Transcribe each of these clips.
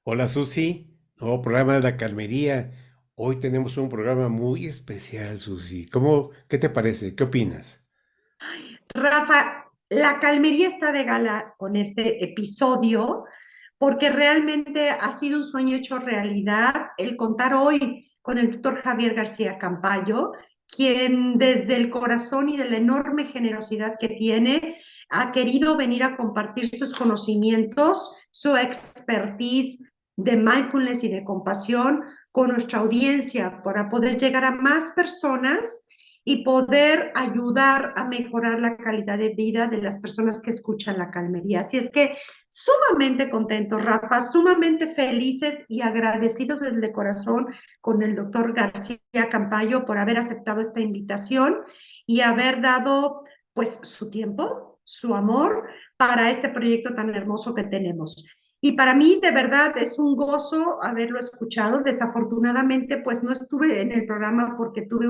Hola Susi, nuevo programa de la Calmería. Hoy tenemos un programa muy especial, Susi. ¿Qué te parece? ¿Qué opinas? Rafa, la calmería está de gala con este episodio porque realmente ha sido un sueño hecho realidad el contar hoy con el doctor Javier García Campayo, quien desde el corazón y de la enorme generosidad que tiene, ha querido venir a compartir sus conocimientos, su expertise de mindfulness y de compasión con nuestra audiencia para poder llegar a más personas y poder ayudar a mejorar la calidad de vida de las personas que escuchan la calmería. Así es que sumamente contentos, Rafa, sumamente felices y agradecidos desde el corazón con el doctor García Campayo por haber aceptado esta invitación y haber dado pues su tiempo, su amor para este proyecto tan hermoso que tenemos. Y para mí, de verdad, es un gozo haberlo escuchado. Desafortunadamente, pues no estuve en el programa porque tuve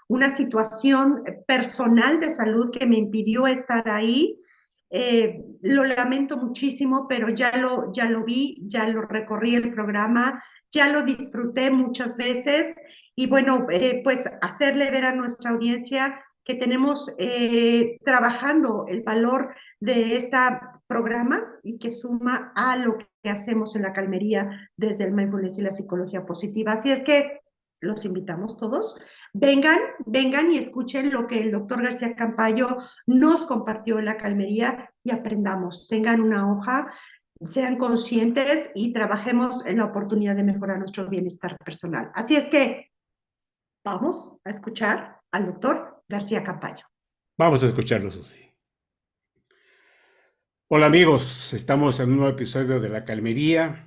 una situación personal de salud que me impidió estar ahí. Lo lamento muchísimo, pero ya lo vi, ya lo recorrí el programa, ya lo disfruté muchas veces y bueno, pues hacerle ver a nuestra audiencia que tenemos trabajando el valor de este programa y que suma a lo que hacemos en la calmería desde el mindfulness y la psicología positiva. Así es que los invitamos todos. Vengan y escuchen lo que el doctor García Campayo nos compartió en la calmería y aprendamos. Tengan una hoja, sean conscientes y trabajemos en la oportunidad de mejorar nuestro bienestar personal. Así es que vamos a escuchar al doctor García Campayo. Vamos a escucharlo, Susi. Hola amigos, estamos en un nuevo episodio de la Calmería.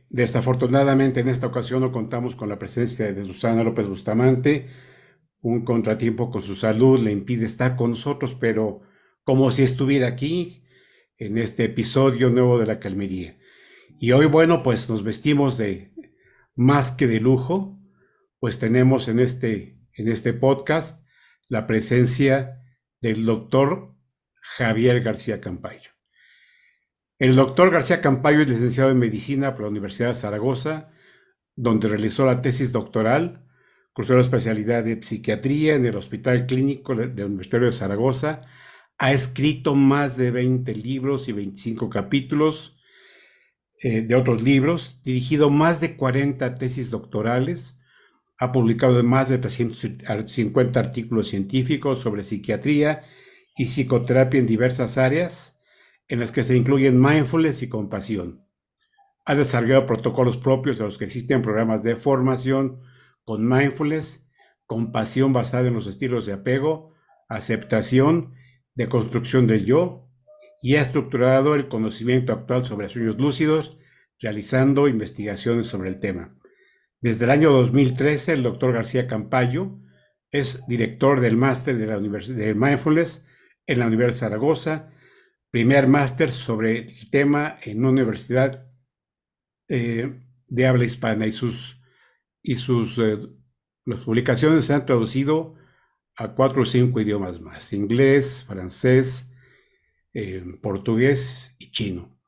Desafortunadamente en esta ocasión no contamos con la presencia de Susana López Bustamante. Un contratiempo con su salud le impide estar con nosotros, pero como si estuviera aquí en este episodio nuevo de la Calmería. Y hoy, bueno, pues nos vestimos de más que de lujo, pues tenemos en este podcast la presencia del doctor Javier García Campayo. El doctor García Campayo es licenciado en medicina por la Universidad de Zaragoza, donde realizó la tesis doctoral, cursó la especialidad de psiquiatría en el Hospital Clínico del Universitario de Zaragoza, ha escrito más de 20 libros y 25 capítulos de otros libros, dirigido más de 40 tesis doctorales, ha publicado más de 350 artículos científicos sobre psiquiatría y psicoterapia en diversas áreas, en las que se incluyen mindfulness y compasión. Ha desarrollado protocolos propios de los que existen programas de formación con mindfulness, compasión basada en los estilos de apego, aceptación, de construcción del yo, y ha estructurado el conocimiento actual sobre sueños lúcidos, realizando investigaciones sobre el tema. Desde el año 2013, el doctor García Campayo es director del máster de la Universidad de Mindfulness en la Universidad de Zaragoza, primer máster sobre el tema en una universidad de habla hispana y sus las publicaciones se han traducido a 4 o 5 idiomas más: inglés, francés, portugués y chino.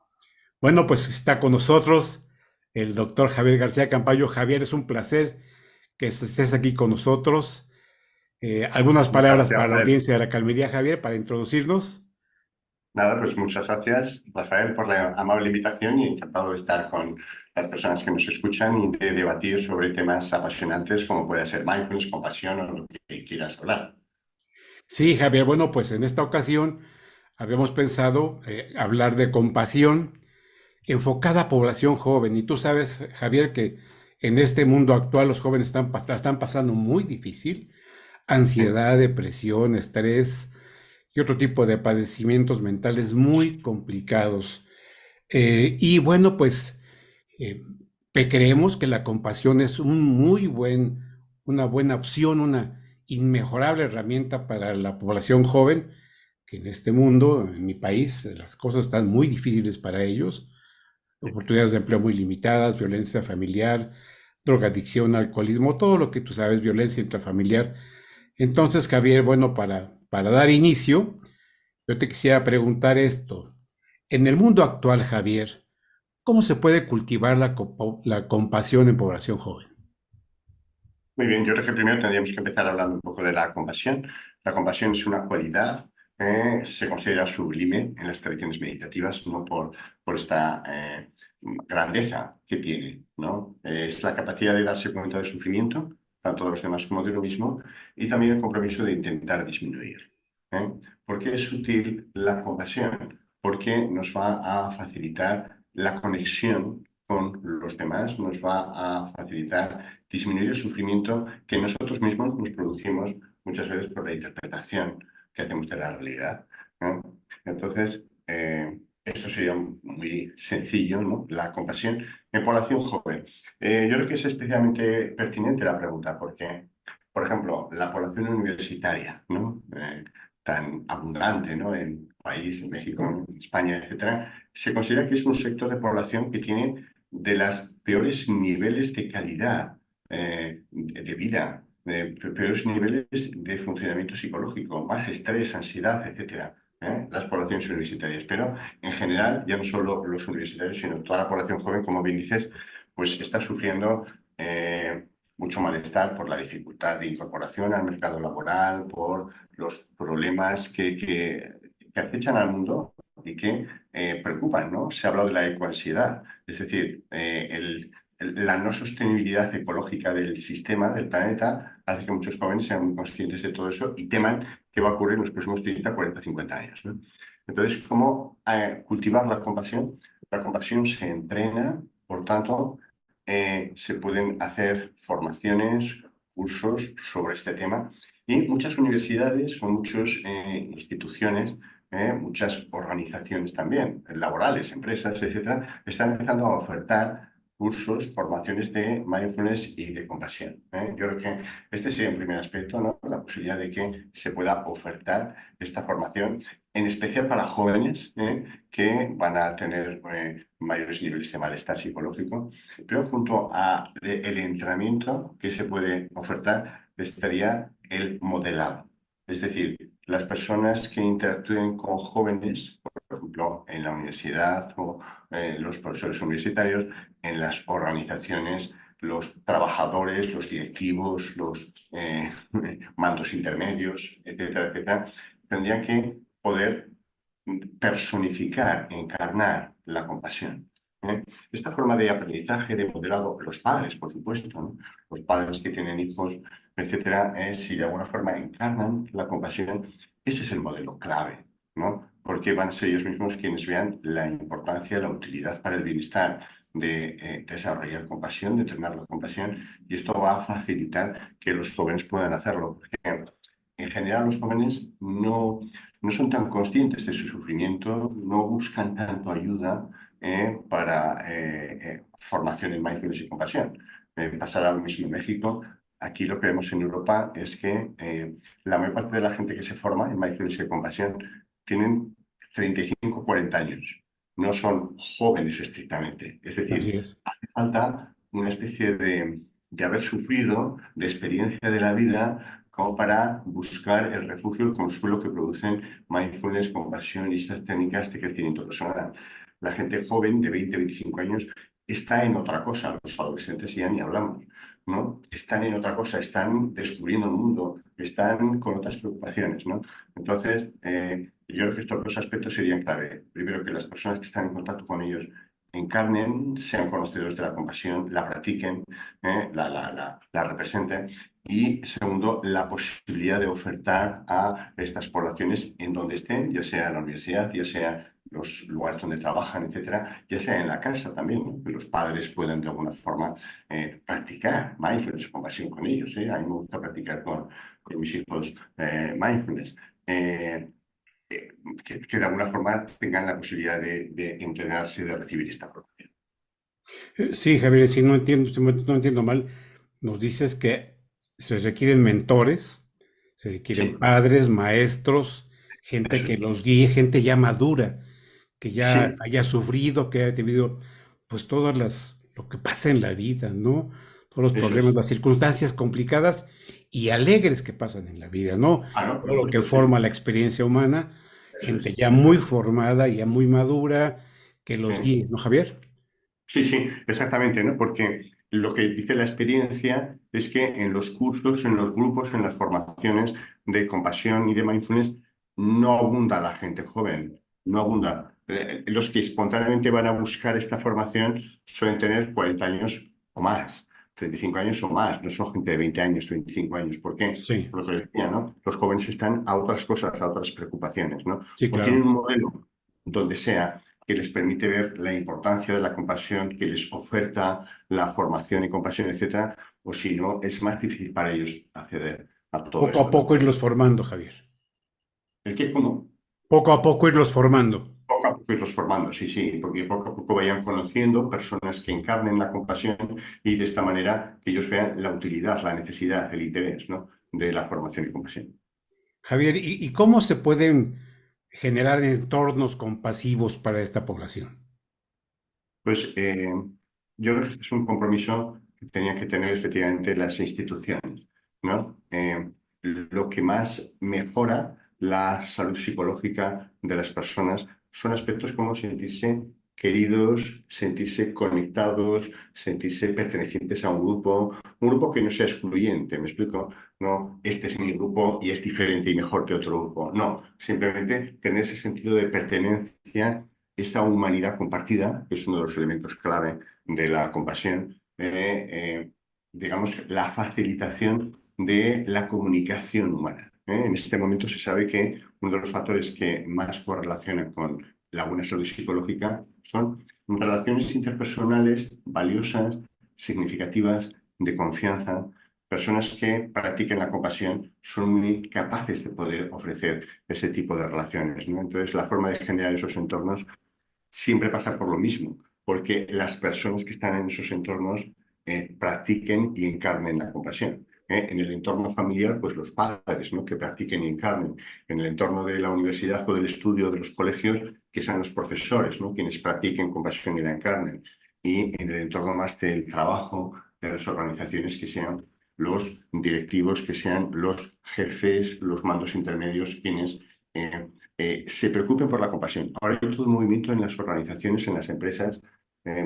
Bueno, pues está con nosotros el doctor Javier García Campayo. Javier, es un placer que estés aquí con nosotros. Algunas Muchas palabras gracias, para la Rafael. audiencia de la Calmería, Javier, para introducirnos. Nada, pues muchas gracias, Rafael, por la amable invitación y encantado de estar con las personas que nos escuchan y de debatir sobre temas apasionantes como puede ser mindfulness, compasión o lo que quieras hablar. Sí, Javier, bueno, pues en esta ocasión habíamos pensado hablar de compasión enfocada a población joven. Y tú sabes, Javier, que en este mundo actual los jóvenes la están pasando muy difícil. Sí. Ansiedad, depresión, estrés y otro tipo de padecimientos mentales muy complicados. Y bueno, pues eh, creemos que la compasión es una buena opción, una inmejorable herramienta para la población joven, que en este mundo, en mi país, las cosas están muy difíciles para ellos, oportunidades de empleo muy limitadas, violencia familiar, drogadicción, alcoholismo, todo lo que tú sabes, violencia intrafamiliar. Entonces, Javier, bueno, para dar inicio, yo te quisiera preguntar esto. En el mundo actual, Javier, ¿Cómo se puede cultivar la compasión en población joven? Muy bien, yo creo que primero tendríamos que empezar hablando un poco de la compasión. La compasión es una cualidad que se considera sublime en las tradiciones meditativas, ¿no? Por esta grandeza que tiene, ¿no? Es la capacidad de darse cuenta del sufrimiento, tanto de los demás como de uno mismo, y también el compromiso de intentar disminuir. ¿Eh? ¿Por qué es útil la compasión? Porque nos va a facilitar la conexión con los demás, nos va a facilitar disminuir el sufrimiento que nosotros mismos nos producimos muchas veces por la interpretación que hacemos de la realidad, ¿no? Entonces, esto sería muy sencillo, ¿no? La compasión en población joven. Yo creo que es especialmente pertinente la pregunta porque, por ejemplo, la población universitaria, ¿no? Tan abundante, ¿no? En el país, en México, en España, etcétera, se considera que es un sector de población que tiene de los peores niveles de calidad de vida, peores niveles de funcionamiento psicológico, más estrés, ansiedad, etcétera, las poblaciones universitarias. Pero en general, ya no solo los universitarios, sino toda la población joven, como bien dices, pues está sufriendo mucho malestar por la dificultad de incorporación al mercado laboral, por los problemas que acechan al mundo y que preocupan, ¿no? Se ha hablado de la ecoansiedad, es decir, la no sostenibilidad ecológica del sistema, del planeta, hace que muchos jóvenes sean muy conscientes de todo eso y teman qué va a ocurrir en los próximos 30, 40, 50 años, ¿no? Entonces, ¿cómo cultivar la compasión? La compasión se entrena, por tanto, se pueden hacer formaciones, cursos sobre este tema y muchas universidades o muchas instituciones, muchas organizaciones también, laborales, empresas, etcétera, están empezando a ofertar cursos, formaciones de mindfulness y de compasión. Yo creo que este sería el primer aspecto, ¿no? La posibilidad de que se pueda ofertar esta formación, en especial para jóvenes que van a tener mayores niveles de malestar psicológico, pero junto a el entrenamiento que se puede ofertar estaría el modelado. Es decir, las personas que interactúen con jóvenes, por ejemplo, en la universidad o los profesores universitarios, en las organizaciones, los trabajadores, los directivos, los mandos intermedios, etcétera, etcétera, tendrían que poder personificar, encarnar la compasión. Esta forma de aprendizaje, de modelado, los padres, por supuesto, ¿no? Los padres que tienen hijos, etcétera, si de alguna forma encarnan la compasión, ese es el modelo clave, ¿no? Porque van a ser ellos mismos quienes vean la importancia, la utilidad para el bienestar de desarrollar compasión, de entrenar la compasión, y esto va a facilitar que los jóvenes puedan hacerlo. Porque en general los jóvenes no son tan conscientes de su sufrimiento, no buscan tanto ayuda para formación en mindfulness y compasión. Pasará lo mismo en México. Aquí lo que vemos en Europa es que la mayor parte de la gente que se forma en mindfulness y compasión tienen 35, 40 años. No son jóvenes estrictamente. Es Así decir, es. hace falta una especie de haber sufrido, de experiencia de la vida, como para buscar el refugio, el consuelo que producen mindfulness, compasión y estas técnicas de crecimiento personal. La gente joven de 20, 25 años está en otra cosa, los adolescentes ya ni hablamos, ¿no? Están en otra cosa, están descubriendo el mundo, están con otras preocupaciones, ¿no? Entonces, yo creo que estos dos aspectos serían clave. Primero, que las personas que están en contacto con ellos encarnen, sean conocedores de la compasión, la practiquen, la representen. Y segundo, la posibilidad de ofertar a estas poblaciones en donde estén, ya sea en la universidad, ya sea los lugares donde trabajan, etcétera, ya sea en la casa también, ¿no? Que los padres puedan de alguna forma practicar mindfulness, compasión con ellos. A mí me gusta practicar con mis hijos mindfulness. Eh, que de alguna forma tengan la posibilidad de entrenarse, de recibir esta formación. Sí, Javier, si no entiendo, si no entiendo mal, nos dices que se requieren mentores, se requieren Sí, padres, maestros, gente eso que es. los guíe, gente ya madura, que ya Sí, haya sufrido, que haya tenido pues lo que pasa en la vida, ¿no? Todos los eso problemas, es. las circunstancias complicadas y alegres que pasan en la vida, ¿no? Ah, no, por Todo lo que supuesto, sí. forma la experiencia humana, Eso gente es, ya eso muy es. formada, ya muy madura, que los Sí. guíe, ¿no, Javier? Sí, sí, exactamente, ¿no? Porque lo que dice la experiencia es que en los cursos, en los grupos, en las formaciones de compasión y de mindfulness, no abunda la gente joven, no abunda. Los que espontáneamente van a buscar esta formación suelen tener 40 años o más, 35 años o más, no son gente de 20 años, 25 años. ¿Por qué? Sí, Por lo que les decía, ¿no? Los jóvenes están a otras cosas, a otras preocupaciones, ¿no? sí, O tienen claro. un modelo donde sea que les permite ver la importancia de la compasión, que les oferta la formación y compasión, etcétera, o si no, es más difícil para ellos acceder a todo Poco a esto, ¿no? poco irlos formando, Javier. El que como Poco a poco irlos formando. poco a poco irlos formando, sí, sí, porque poco a poco vayan conociendo personas que encarnen la compasión y de esta manera que ellos vean la utilidad, la necesidad, el interés, ¿no? De la formación y compasión. Javier, ¿y cómo se pueden generar entornos compasivos para esta población? Pues yo creo que este es un compromiso que tenían que tener efectivamente las instituciones, ¿no? Lo que más mejora la salud psicológica de las personas son aspectos como sentirse queridos, sentirse conectados, sentirse pertenecientes a un grupo que no sea excluyente, ¿me explico? No, este es mi grupo y es diferente y mejor que otro grupo. No, simplemente tener ese sentido de pertenencia, esa humanidad compartida, que es uno de los elementos clave de la compasión, digamos, la facilitación de la comunicación humana. En este momento se sabe que uno de los factores que más correlacionan con la buena salud psicológica son relaciones interpersonales valiosas, significativas, de confianza. Personas que practiquen la compasión son muy capaces de poder ofrecer ese tipo de relaciones, ¿no? Entonces, la forma de generar esos entornos siempre pasa por lo mismo, porque las personas que están en esos entornos practiquen y encarnen la compasión. En el entorno familiar, pues los padres, ¿no? Que practiquen y encarnen. En el entorno de la universidad o del estudio de los colegios, que sean los profesores, ¿no? Quienes practiquen compasión y la encarnen. Y en el entorno más del trabajo, de las organizaciones, que sean los directivos, que sean los jefes, los mandos intermedios, quienes se preocupen por la compasión. Ahora hay todo un movimiento en las organizaciones, en las empresas,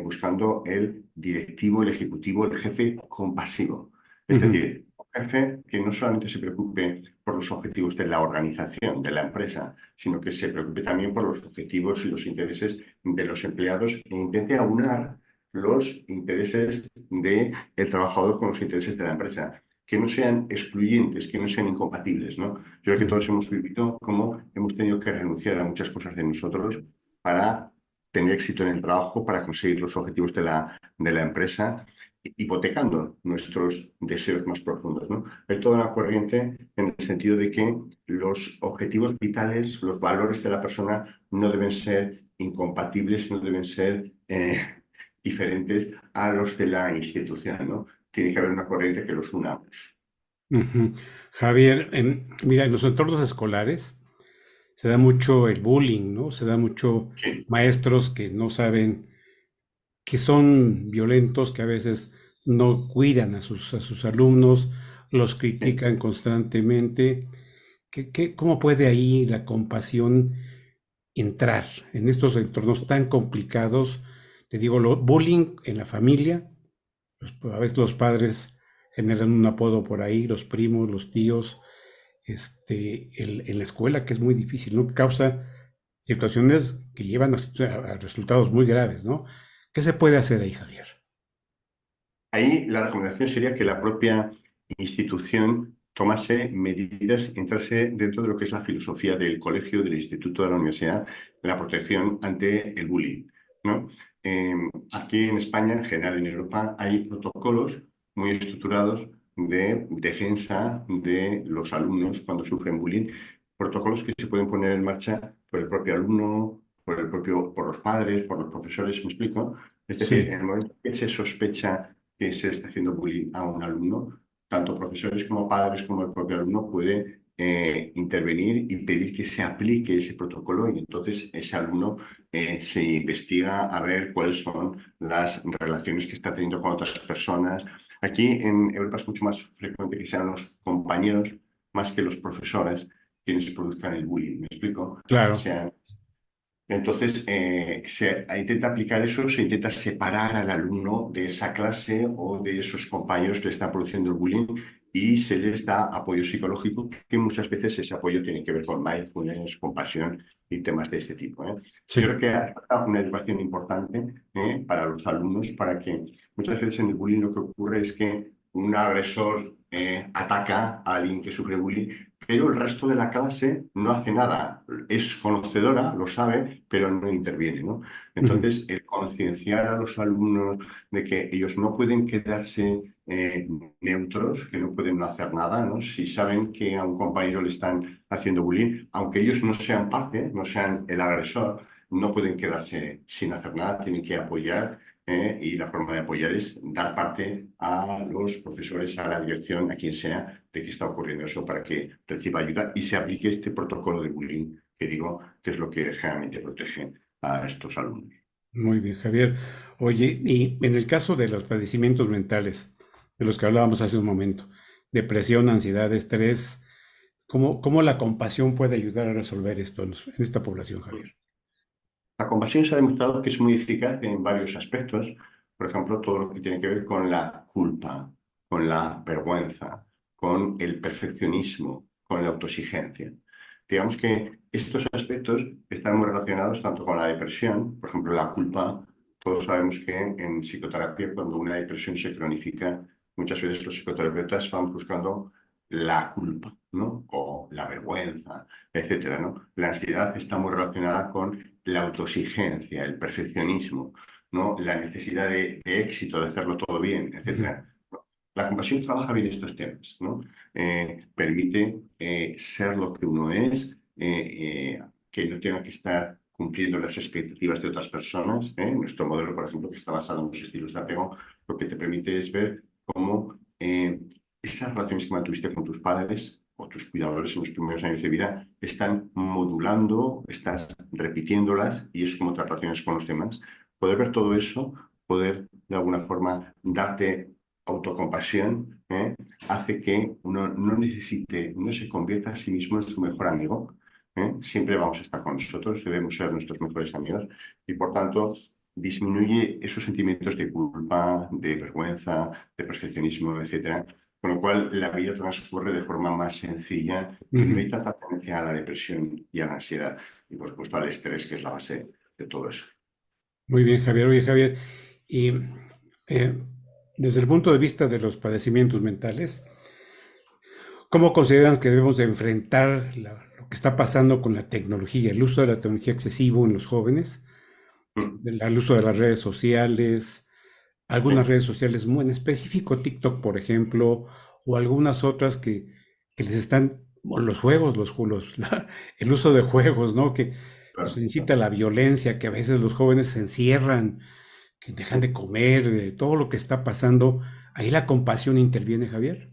buscando el directivo, el ejecutivo, el jefe compasivo. Es Ujú. decir, un jefe que no solamente se preocupe por los objetivos de la organización, de la empresa, sino que se preocupe también por los objetivos y los intereses de los empleados e intente aunar los intereses del trabajador con los intereses de la empresa, que no sean excluyentes, que no sean incompatibles, ¿no? Yo creo que Ujú. todos hemos vivido cómo hemos tenido que renunciar a muchas cosas de nosotros para tener éxito en el trabajo, para conseguir los objetivos de la empresa, hipotecando nuestros deseos más profundos, ¿no? Hay toda una corriente en el sentido de que los objetivos vitales, los valores de la persona no deben ser incompatibles, no deben ser diferentes a los de la institución, ¿no? Tiene que haber una corriente que los unamos. Ujú. Javier, mira, en los entornos escolares se da mucho el bullying, ¿no? Se da mucho Sí, maestros que no saben, que son violentos, que a veces no cuidan a sus alumnos, los sí. critican constantemente. ¿Cómo puede ahí la compasión entrar en estos entornos tan complicados? Te digo, lo, bullying en la familia, a veces los padres generan un apodo por ahí, los primos, los tíos, en la escuela, que es muy difícil, ¿no? Que causa situaciones que llevan a resultados muy graves, ¿no? ¿Qué se puede hacer ahí, Javier? Ahí la recomendación sería que la propia institución tomase medidas, entrase dentro de lo que es la filosofía del colegio, del instituto, de la universidad, la protección ante el bullying, ¿no? Eh, Aquí en España, en general en Europa, hay protocolos muy estructurados de defensa de los alumnos cuando sufren bullying, protocolos que se pueden poner en marcha por el propio alumno, por los padres, por los profesores, ¿me explico? Es decir, en Sí. el momento que se sospecha que se está haciendo bullying a un alumno, tanto profesores como padres como el propio alumno puede intervenir y pedir que se aplique ese protocolo y entonces ese alumno se investiga a ver cuáles son las relaciones que está teniendo con otras personas. Aquí en Europa es mucho más frecuente que sean los compañeros más que los profesores quienes produzcan el bullying. ¿Me explico? Claro. Sean Entonces, se intenta aplicar eso, se intenta separar al alumno de esa clase o de esos compañeros que le están produciendo el bullying y se les da apoyo psicológico, que muchas veces ese apoyo tiene que ver con mindfulness, compasión y temas de este tipo, ¿eh? Yo creo Sí. que hace falta una educación importante, para los alumnos, para que muchas veces en el bullying lo que ocurre es que un agresor ataca a alguien que sufre bullying, pero el resto de la clase no hace nada. Es conocedora, lo sabe, pero no interviene, ¿no? Ujú. Entonces, el concienciar a los alumnos de que ellos no pueden quedarse neutros, que no pueden no hacer nada, ¿no? Si saben que a un compañero le están haciendo bullying, aunque ellos no sean parte, no sean el agresor, no pueden quedarse sin hacer nada, tienen que apoyar, y la forma de apoyar es dar parte a los profesores, a la dirección, a quien sea, de que está ocurriendo eso para que reciba ayuda y se aplique este protocolo de bullying, que digo que es lo que generalmente protege a estos alumnos. Muy bien, Javier. Oye, y en el caso de los padecimientos mentales, de los que hablábamos hace un momento, depresión, ansiedad, estrés, ¿cómo la compasión puede ayudar a resolver esto en esta población, Javier? La compasión se ha demostrado que es muy eficaz en varios aspectos, por ejemplo, todo lo que tiene que ver con la culpa, con la vergüenza, con el perfeccionismo, con la autoexigencia. Digamos que estos aspectos están muy relacionados tanto con la depresión, por ejemplo, la culpa. Todos sabemos que en psicoterapia, cuando una depresión se cronifica, muchas veces los psicoterapeutas van buscando la culpa, ¿no? O la vergüenza, etcétera, ¿no? La ansiedad está muy relacionada con la autoexigencia, el perfeccionismo, ¿no? La necesidad de éxito, de hacerlo todo bien, Ujú. etcétera. La compasión trabaja bien estos temas, ¿no? Permite ser lo que uno es, que no tenga que estar cumpliendo las expectativas de otras personas, ¿eh? Nuestro modelo, por ejemplo, que está basado en los estilos de apego, lo que te permite es ver cómo esas relaciones que mantuviste con tus padres o tus cuidadores en los primeros años de vida están modulando, estás repitiéndolas y es como te relacionas con los demás. Poder ver todo eso, poder de alguna forma darte autocompasión, hace que uno no necesite, no se convierta a sí mismo en su mejor amigo. Siempre vamos a estar con nosotros, debemos ser nuestros mejores amigos y por tanto disminuye esos sentimientos de culpa, de vergüenza, de perfeccionismo, etcétera. Con lo cual la vida transcurre de forma más sencilla y no hay Ujú. tanta tendencia a la depresión y a la ansiedad y por supuesto al estrés, que es la base de todo eso. Muy bien, Javier. Oye, Javier, y eh, desde el punto de vista de los padecimientos mentales, ¿cómo consideras que debemos de enfrentar lo que está pasando con la tecnología, el uso de la tecnología excesivo en los jóvenes, Mm, el uso de las redes sociales, algunas sí. redes sociales muy en específico, TikTok, por ejemplo, o algunas otras que les están, o los juegos, el uso de juegos, ¿no? Que pues, Claro. incita a la violencia, que a veces los jóvenes se encierran, que dejan de comer, de todo lo que está pasando. Ahí la compasión interviene, Javier.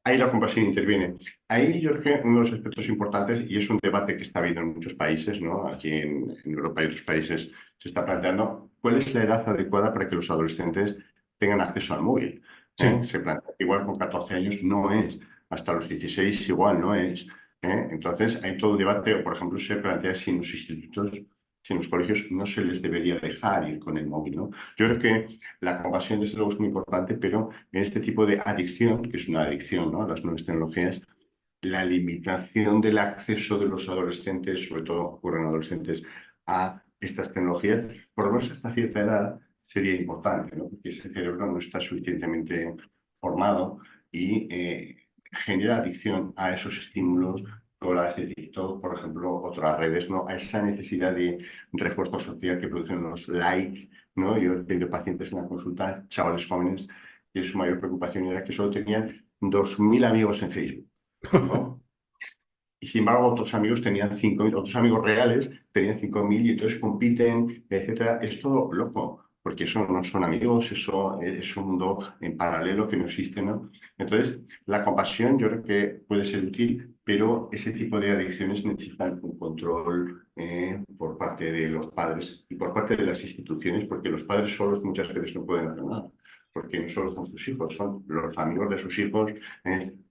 Ahí la compasión interviene. Ahí yo creo que uno de los aspectos importantes, y es un debate que está habiendo en muchos países, ¿no? Aquí en Europa y otros países se está planteando cuál es la edad adecuada para que los adolescentes tengan acceso al móvil. Sí. Se plantea que igual con 14 años no es, hasta los 16 igual no es. Entonces hay todo un debate, o por ejemplo se plantea si en los institutos, si en los colegios no se les debería dejar ir con el móvil, ¿no? Yo creo que la compasión desde luego es muy importante, pero en este tipo de adicción, que es una adicción, ¿no?, a las nuevas tecnologías, la limitación del acceso de los adolescentes, sobre todo ocurren adolescentes, a estas tecnologías, por lo menos hasta cierta edad, sería importante, ¿no? Porque ese cerebro no está suficientemente formado y genera adicción a esos estímulos, o las de TikTok, por ejemplo, otras redes, ¿no? A esa necesidad de refuerzo social que producen los likes, ¿no? Yo tengo pacientes en la consulta, chavales jóvenes, y su mayor preocupación era que solo tenían 2.000 amigos en Facebook, ¿no? Y sin embargo, otros amigos tenían 5.000, otros amigos reales tenían 5.000 y entonces compiten, etcétera. Es todo loco, porque eso no son amigos, eso es un mundo en paralelo que no existe, ¿no? Entonces, la compasión yo creo que puede ser útil, pero ese tipo de adicciones necesitan un control por parte de los padres y por parte de las instituciones, porque los padres solos muchas veces no pueden hacer nada. porque no solo son sus hijos, son los amigos de sus hijos,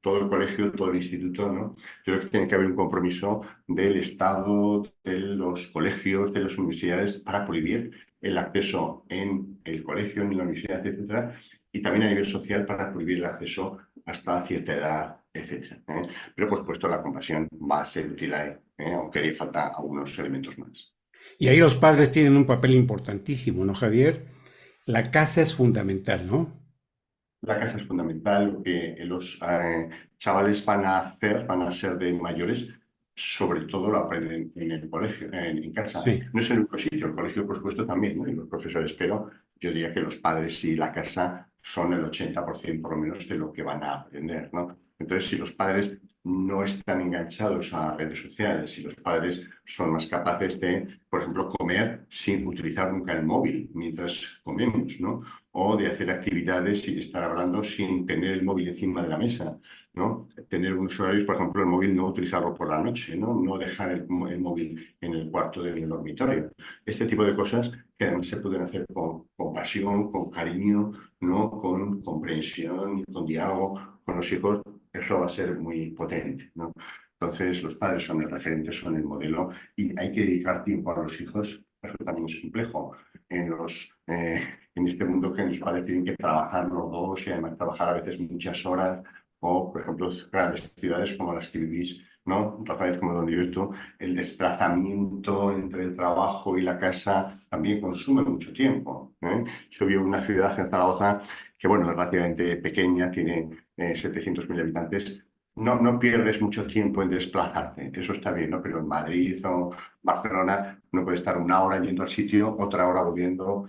todo el colegio, todo el instituto, ¿no? Yo creo que tiene que haber un compromiso del Estado, de los colegios, de las universidades, para prohibir el acceso en el colegio, en la universidad, etcétera, y también a nivel social para prohibir el acceso hasta cierta edad, etcétera, ¿eh? Pero por supuesto la compasión va a ser útil ahí, aunque haría falta algunos elementos más. Y ahí los padres tienen un papel importantísimo, ¿no, Javier? La casa es fundamental, ¿no? La casa es fundamental, lo que los chavales van a hacer, van a ser de mayores, sobre todo lo aprenden en el colegio, en casa. Sí. No es el único sitio, el colegio por supuesto también, ¿no? Y los profesores, pero yo diría que los padres y la casa son el 80% por lo menos de lo que van a aprender, ¿no? Entonces, si los padres no están enganchados a redes sociales, si los padres son más capaces de, por ejemplo, comer sin utilizar nunca el móvil mientras comemos, ¿no? O de hacer actividades y de estar hablando sin tener el móvil encima de la mesa, ¿no? Tener unos horarios, por ejemplo, el móvil no utilizarlo por la noche, ¿no? No dejar el móvil en el cuarto del dormitorio. Este tipo de cosas que además se pueden hacer con pasión, con cariño, ¿no? Con comprensión y con diálogo con los hijos, eso va a ser muy potente, ¿no? Entonces, los padres son el referente, son el modelo y hay que dedicar tiempo a los hijos. Eso también es complejo en este mundo que los padres tienen que trabajar los dos y además trabajar a veces muchas horas, o por ejemplo grandes ciudades como las que vivís, ¿no? Rafael, como donde vives tú, el desplazamiento entre el trabajo y la casa también consume mucho tiempo, ¿eh? Yo vivo en una ciudad en Zaragoza que, bueno, es relativamente pequeña, tiene 700.000 habitantes. No pierdes mucho tiempo en desplazarte, eso está bien, ¿no? Pero en Madrid o Barcelona uno puede estar una hora yendo al sitio, otra hora volviendo.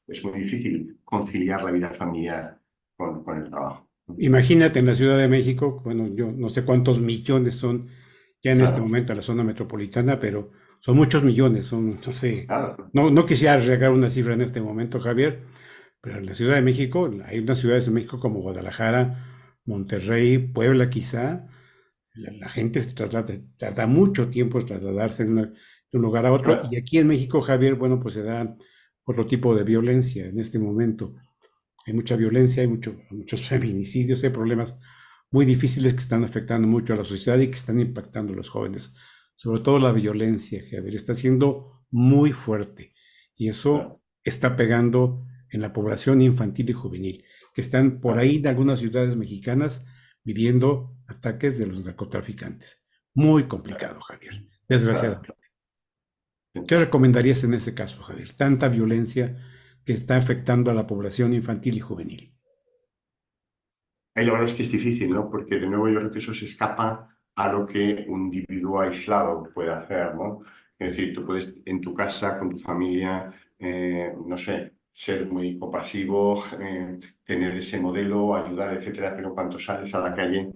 Es muy difícil conciliar la vida familiar con el trabajo. Imagínate en la Ciudad de México, bueno, yo no sé cuántos millones son ya en este Claro, momento en la zona metropolitana, pero son muchos millones, son, no sé, claro, no quisiera regar una cifra en este momento, Javier, pero en la Ciudad de México, hay unas ciudades de México como Guadalajara, Monterrey, Puebla quizá, la gente se traslada, tarda mucho tiempo en trasladarse de un lugar a otro, y claro. aquí en México, Javier, bueno, pues se da otro tipo de violencia en este momento. Hay mucha violencia, muchos feminicidios, hay problemas muy difíciles que están afectando mucho a la sociedad y que están impactando a los jóvenes. Sobre todo la violencia, Javier, está siendo muy fuerte y eso Claro, está pegando en la población infantil y juvenil, que están por claro, ahí en algunas ciudades mexicanas viviendo ataques de los narcotraficantes. Muy complicado, Javier, claro. desgraciadamente. Sí. ¿Qué recomendarías en ese caso, Javier? Tanta violencia que está afectando a la población infantil y juvenil. Ahí la verdad es que es difícil, ¿no? Porque de nuevo yo creo que eso se escapa a lo que un individuo aislado puede hacer, ¿no? Es decir, tú puedes en tu casa, con tu familia, no sé, ser muy compasivo, tener ese modelo, ayudar, etcétera, pero cuando sales a la calle,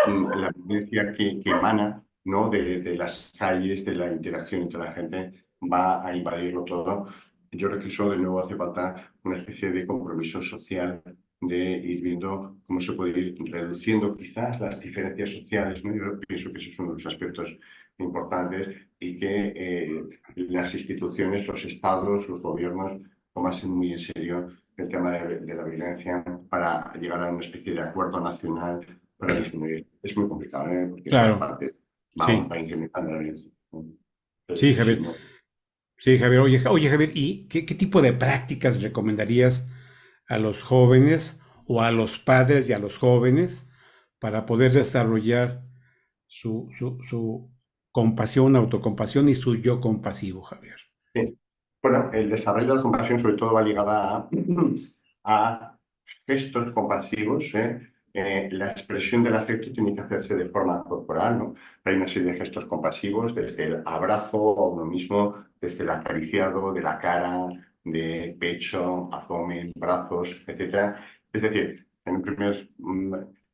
la violencia que emana, ¿no? De las calles, de la interacción entre la gente, va a invadirlo todo. Yo creo que eso de nuevo hace falta una especie de compromiso social de ir viendo cómo se puede ir reduciendo quizás las diferencias sociales, ¿no? Yo pienso que eso es uno de los aspectos importantes y que las instituciones, los estados, los gobiernos tomasen muy en serio el tema de la violencia para llegar a una especie de acuerdo nacional para disminuir. Es muy complicado, ¿eh? Porque en todas Claro, partes sí, va incrementando la violencia, ¿no? Pero sí, sí, sí, Javier. no. Sí, Javier. Oye, Javier, ¿y qué tipo de prácticas recomendarías a los jóvenes o a los padres y a los jóvenes para poder desarrollar su compasión, autocompasión y su yo compasivo, Javier? Sí. Bueno, el desarrollo de la compasión sobre todo va ligada a gestos compasivos, ¿eh? La expresión del afecto tiene que hacerse de forma corporal, ¿no? Hay una serie de gestos compasivos, desde el abrazo a uno mismo, desde el acariciado de la cara, de pecho, abdomen, brazos, etcétera. Es decir, en un primer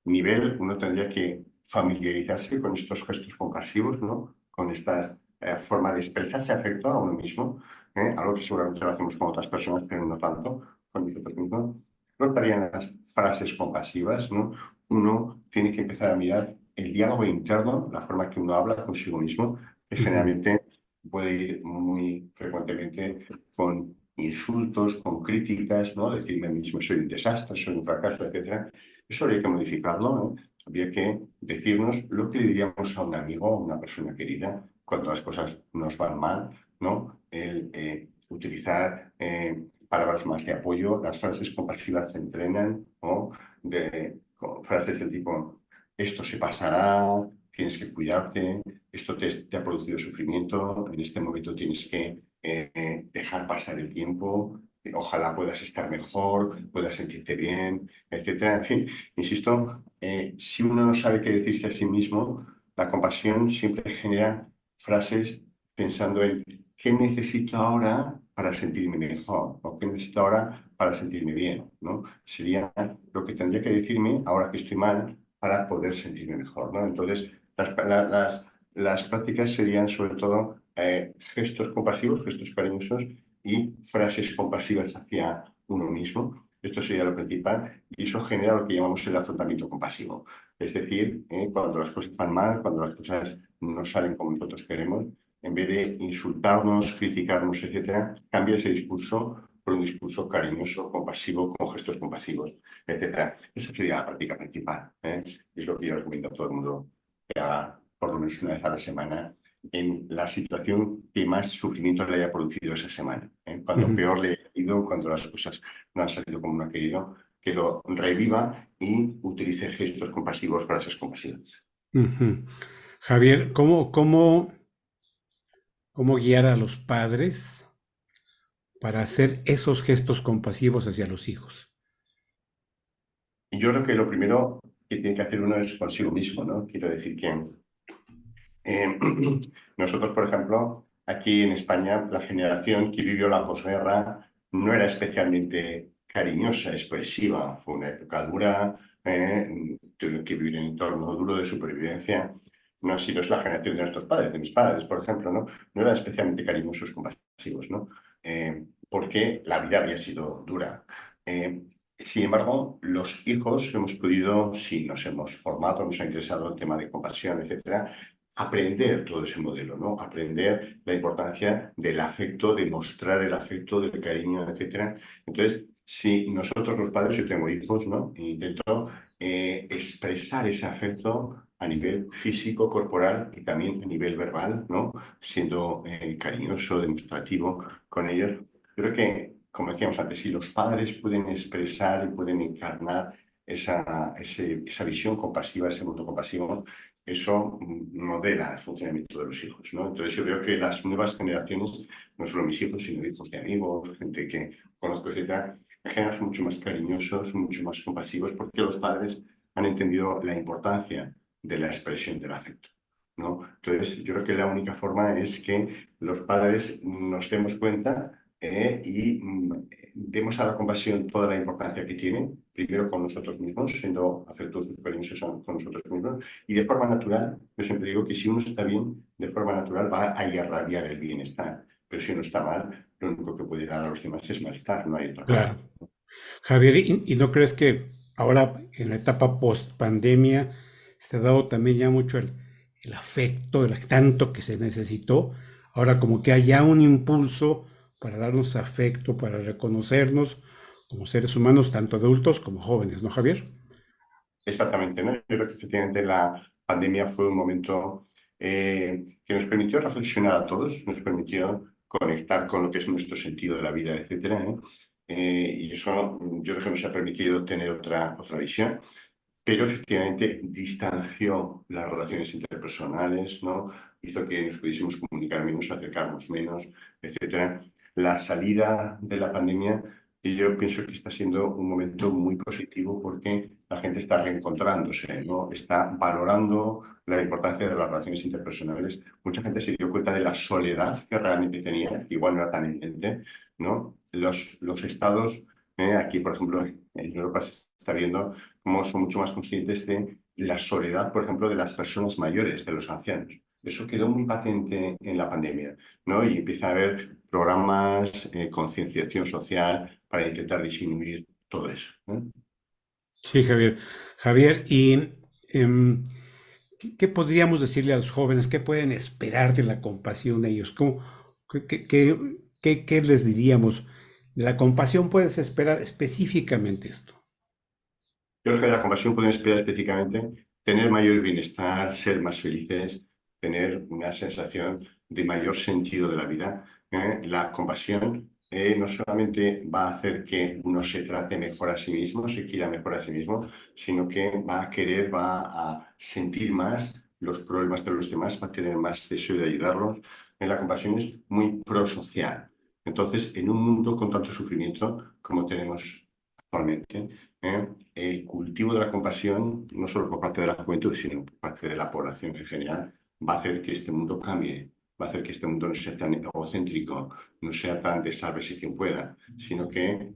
nivel uno tendría que familiarizarse con estos gestos compasivos, ¿no? Con estas forma de expresarse afecto a uno mismo, algo que seguramente lo hacemos con otras personas, pero no tanto con nosotros mismos. No estarían las frases compasivas, ¿no? Uno tiene que empezar a mirar el diálogo interno, la forma que uno habla consigo mismo, que Ujú. generalmente puede ir muy frecuentemente con insultos, con críticas, ¿no? Decirme a mí mismo soy un desastre, soy un fracaso, etcétera. Eso habría que modificarlo, ¿no? Habría que decirnos lo que le diríamos a un amigo, a una persona querida, cuando las cosas nos van mal, ¿no? El utilizar palabras más de apoyo, las frases compasivas se entrenan, ¿no? Con frases del tipo, esto se pasará, tienes que cuidarte, esto te ha producido sufrimiento, en este momento tienes que dejar pasar el tiempo, ojalá puedas estar mejor, puedas sentirte bien, etcétera. En fin, insisto, si uno no sabe qué decirse a sí mismo, la compasión siempre genera frases pensando en qué necesito ahora para sentirme mejor o qué necesito ahora para sentirme bien, ¿no? Sería lo que tendría que decirme ahora que estoy mal para poder sentirme mejor, ¿no? Entonces, las prácticas serían sobre todo gestos compasivos, gestos cariñosos y frases compasivas hacia uno mismo. Esto sería lo principal y eso genera lo que llamamos el afrontamiento compasivo. Es decir, cuando las cosas van mal, cuando las cosas no salen como nosotros queremos, en vez de insultarnos, criticarnos, etcétera, cambia ese discurso por un discurso cariñoso, compasivo, con gestos compasivos, etcétera. Esa sería la práctica principal. Es lo que yo recomiendo a todo el mundo que haga por lo menos una vez a la semana en la situación que más sufrimiento le haya producido esa semana. Cuando Ujú, peor le haya ido, cuando las cosas no han salido como uno ha querido, que lo reviva y utilice gestos compasivos, frases compasivas. ujú. Javier, ¿cómo guiar a los padres para hacer esos gestos compasivos hacia los hijos? Y yo creo que lo primero que tiene que hacer uno es consigo mismo, ¿no? Quiero decir que eh, nosotros, por ejemplo, aquí en España, la generación que vivió la posguerra no era especialmente cariñosa, expresiva. Fue una época dura, tuvieron que vivir en un entorno duro de supervivencia. No así no es la generación de nuestros padres, de mis padres, por ejemplo, ¿no? No eran especialmente cariñosos, compasivos, ¿no? Porque la vida había sido dura. Eh, Sin embargo, los hijos hemos podido, si nos hemos formado, nos ha interesado el tema de compasión, etcétera, aprender todo ese modelo, ¿no? Aprender la importancia del afecto, de mostrar el afecto, del cariño, etcétera. Entonces, si nosotros los padres, yo tengo hijos, ¿no? E intento expresar ese afecto a nivel físico, corporal y también a nivel verbal, ¿no? Siendo cariñoso, demostrativo con ellos. Creo que, como decíamos antes, si los padres pueden expresar y pueden encarnar esa visión compasiva, ese mundo compasivo, eso modela el funcionamiento de los hijos, ¿no? Entonces yo veo que las nuevas generaciones, no solo mis hijos, sino hijos de amigos, gente que conozco, etcétera, en general son mucho más cariñosos, mucho más compasivos, porque los padres han entendido la importancia de la expresión del afecto, ¿no? Entonces yo creo que la única forma es que los padres nos demos cuenta y demos a la compasión toda la importancia que tiene, primero con nosotros mismos, siendo afectuosos y cariñosos con nosotros mismos, y de forma natural, yo siempre digo que si uno está bien, de forma natural va a irradiar el bienestar, pero si uno está mal, lo único que puede dar a los demás es malestar, no hay otra cosa. Claro. Javier, ¿y no crees que ahora en la etapa post pandemia se ha dado también ya mucho el afecto, el tanto que se necesitó? Ahora como que hay ya un impulso para darnos afecto, para reconocernos como seres humanos, tanto adultos como jóvenes, ¿no, Javier? Exactamente, ¿no? Yo creo que efectivamente la pandemia fue un momento que nos permitió reflexionar a todos, nos permitió conectar con lo que es nuestro sentido de la vida, etcétera, ¿eh? Y eso yo creo que nos ha permitido tener otra visión, pero efectivamente distanció las relaciones interpersonales, ¿no? Hizo que nos pudiésemos comunicar menos, acercarnos menos, etcétera. La salida de la pandemia, y yo pienso que está siendo un momento muy positivo porque la gente está reencontrándose, ¿no? Está valorando la importancia de las relaciones interpersonales. Mucha gente se dio cuenta de la soledad que realmente tenía, que igual no era tan evidente, ¿no? Los estados, aquí, por ejemplo, en Europa se está viendo cómo son mucho más conscientes de la soledad, por ejemplo, de las personas mayores, de los ancianos. Eso quedó muy patente en la pandemia, ¿no? Y empieza a haber programas, concienciación social para intentar disminuir todo eso, ¿no? Sí, Javier. Javier, ¿y qué podríamos decirle a los jóvenes? ¿Qué pueden esperar de la compasión de ellos? ¿Qué les diríamos? de la compasión puedes esperar específicamente esto? Yo creo que de la compasión podemos esperar específicamente tener mayor bienestar, ser más felices, tener una sensación de mayor sentido de la vida. La compasión no solamente va a hacer que uno se trate mejor a sí mismo, se quiera mejor a sí mismo, sino que va a querer, va a sentir más los problemas de los demás, va a tener más deseo de ayudarlos. La compasión es muy prosocial. Entonces, en un mundo con tanto sufrimiento como tenemos actualmente, el cultivo de la compasión, no solo por parte de la juventud, sino por parte de la población en general, va a hacer que este mundo cambie, va a hacer que este mundo no sea tan egocéntrico, no sea tan de sálvese quien pueda, sino que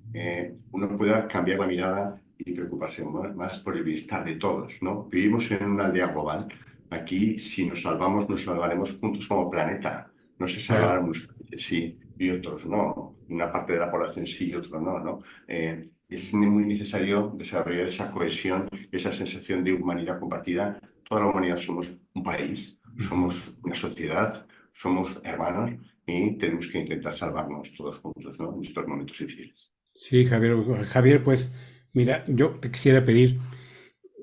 uno pueda cambiar la mirada y preocuparse más por el bienestar de todos, ¿no? Vivimos en una aldea global. Aquí, si nos salvamos, nos salvaremos juntos como planeta. No se Claro. salvarán unos países sí y otros no. Una parte de la población sí y otro no, ¿no? Es muy necesario desarrollar esa cohesión, esa sensación de humanidad compartida. Toda la humanidad somos un país, Ujú. somos una sociedad, somos hermanos y tenemos que intentar salvarnos todos juntos, ¿no? En estos momentos difíciles. Sí, Javier. Javier, pues mira, yo te quisiera pedir,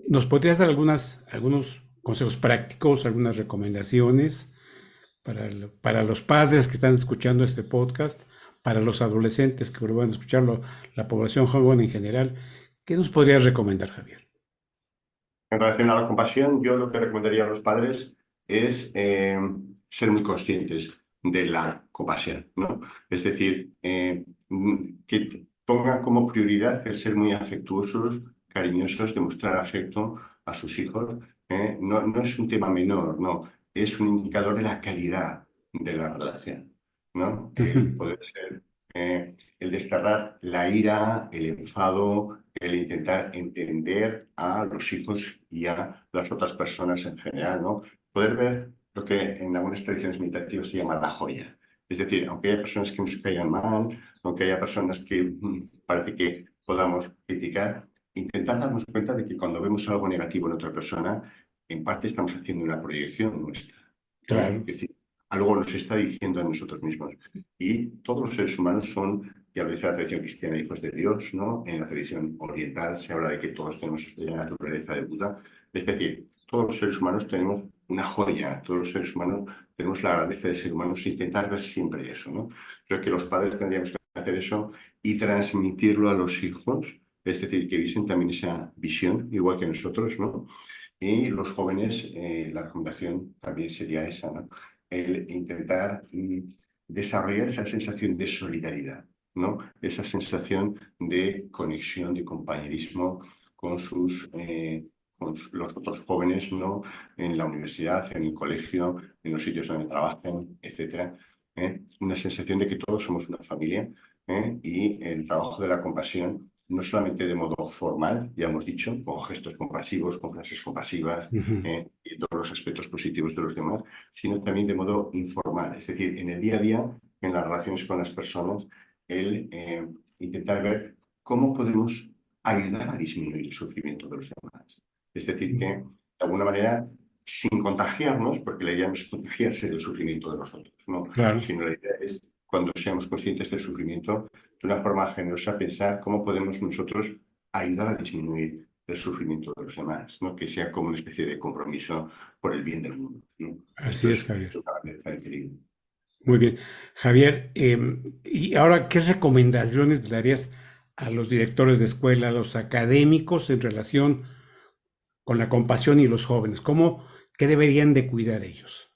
¿nos podrías dar algunos consejos prácticos, algunas recomendaciones para los padres que están escuchando este podcast, para los adolescentes que van a escucharlo, la población joven en general? ¿Qué nos podrías recomendar, Javier? En relación a la compasión, yo lo que recomendaría a los padres es ser muy conscientes de la compasión, ¿no? Es decir, que pongan como prioridad el ser muy afectuosos, cariñosos, demostrar afecto a sus hijos. No, no es un tema menor, no, es un indicador de la calidad de la relación, ¿no? El Ujú. poder ser, el desterrar la ira, el enfado, el intentar entender a los hijos y a las otras personas en general, ¿no? Poder ver lo que en algunas tradiciones meditativas se llama la joya. Es decir, aunque haya personas que nos caigan mal, aunque haya personas que parece que podamos criticar, intentar darnos cuenta de que cuando vemos algo negativo en otra persona, en parte estamos haciendo una proyección nuestra. Claro. Es decir, algo nos está diciendo a nosotros mismos. Y todos los seres humanos son, ya lo dice la tradición cristiana, hijos de Dios, ¿no? En la tradición oriental se habla de que todos tenemos la naturaleza de Buda. Es decir, todos los seres humanos tenemos una joya, todos los seres humanos tenemos la grandeza de ser humanos e intentar ver siempre eso, ¿no? Creo que los padres tendríamos que hacer eso y transmitirlo a los hijos, es decir, que viesen también esa visión, igual que nosotros, ¿no? Y los jóvenes, la recomendación también sería esa, ¿no? El intentar desarrollar esa sensación de solidaridad, ¿no? Esa sensación de conexión, de compañerismo con los otros jóvenes, ¿no? En la universidad, en el colegio, en los sitios donde trabajan, etcétera. Una sensación de que todos somos una familia, y el trabajo de la compasión no solamente de modo formal, ya hemos dicho, con gestos compasivos, con frases compasivas, Ujú. y todos los aspectos positivos de los demás, sino también de modo informal, es decir, en el día a día, en las relaciones con las personas, el intentar ver cómo podemos ayudar a disminuir el sufrimiento de los demás. Es decir, que de alguna manera, sin contagiarnos, porque la idea no es contagiarse del sufrimiento de los otros, no, Claro. sino la idea es, cuando seamos conscientes del sufrimiento, de una forma generosa, pensar cómo podemos nosotros ayudar a disminuir el sufrimiento de los demás, ¿no? Que sea como una especie de compromiso por el bien del mundo, ¿no? Así Esto es, es Javier. una grandeza increíble. Muy bien. Javier, y ahora, ¿qué recomendaciones le darías a los directores de escuela, a los académicos en relación con la compasión y los jóvenes? ¿Qué deberían de cuidar ellos?